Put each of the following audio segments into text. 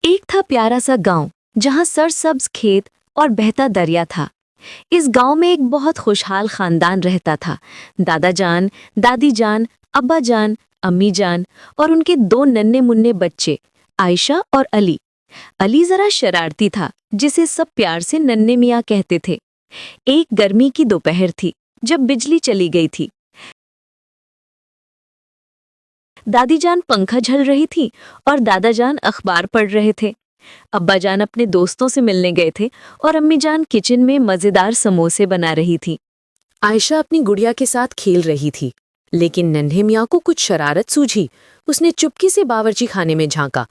एक था प्यारा सा गांव जहां सरसब्ज खेत और बहता दरिया था। इस गांव में एक बहुत खुशहाल खानदान रहता था। दादा जान, दादी जान, अब्बा जान, अम्मी जान और उनके दो नन्हे मुन्ने बच्चे आयशा और अली। अली जरा शरारती था, जिसे सब प्यार से नन्हे मियाँ कहते थे। एक गर्मी की दोपहर थी जब बिजली चली गई थी। दादी जान पंखा झल रही थी और दादा जान अखबार पढ़ रहे थे। अब्बा जान अपने दोस्तों से मिलने गए थे और अम्मी जान किचन में मजेदार समोसे बना रही थी। आयशा अपनी गुड़िया के साथ खेल रही थी, लेकिन नन्हे मियाँ को कुछ शरारत सूझी। उसने चुपके से बावर्ची खाने में झांका।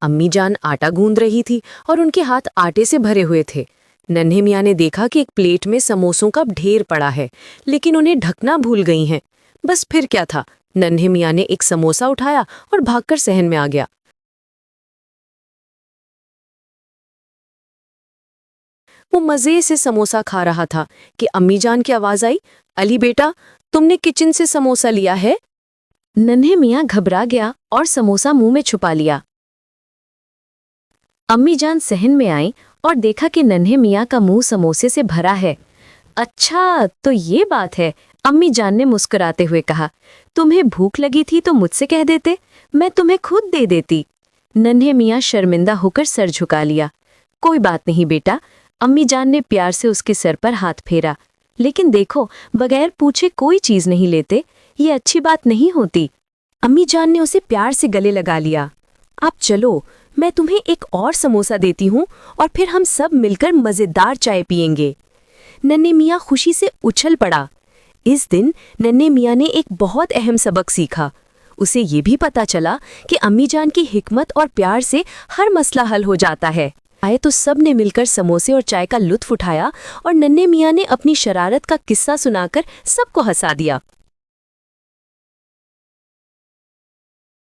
अम्मी जान आटा गूंद रही थी और उनके हाथ आटे से भरे हुए थे। नन्हे मियाँ ने देखा कि एक प्लेट में समोसों का ढेर पड़ा है, लेकिन उन्हें ढकना भूल गई हैं। बस फिर क्या था, नन्हे मियाँ ने एक समोसा उठाया और भागकर सहन में आ गया। वो मजे से समोसा खा रहा था कि अम्मी जान की आवाज आई, अली बेटा, तुमने किचन से समोसा लिया है? नन्हे मियाँ घबरा गया और समोसा मुंह में छुपा लिया। अम्मी जान सहन में आई और देखा कि नन्हे मियाँ का मुंह समोसे से भरा है। अच्छा, तो ये बात है, अम्मी जान ने मुस्कुराते हुए कहा। तुम्हें भूख लगी थी तो मुझसे कह देते, मैं तुम्हें खुद दे देती। नन्हे मियाँ शर्मिंदा होकर सर झुका लिया। कोई बात नहीं बेटा, अम्मी जान ने प्यार से उसके सर पर हाथ फेरा। लेकिन देखो, बगैर पूछे कोई चीज नहीं लेते, ये अच्छी बात नहीं होती। अम्मी जान ने उसे प्यार से गले लगा लिया। आप चलो, मैं तुम्हें एक और समोसा देती हूँ और फिर हम सब मिलकर मजेदार चाय पियेंगे। नन्हे मियाँ खुशी से उछल पड़ा। इस दिन नन्हे मियाँ ने एक बहुत अहम सबक सीखा। उसे ये भी पता चला कि अम्मी जान की हिकमत और प्यार से हर मसला हल हो जाता है। आए तो सब ने मिलकर समोसे और चाय का लुत्फ उठाया और नन्हे मियाँ ने अपनी शरारत का किस्सा सुनाकर सबको हंसा दिया।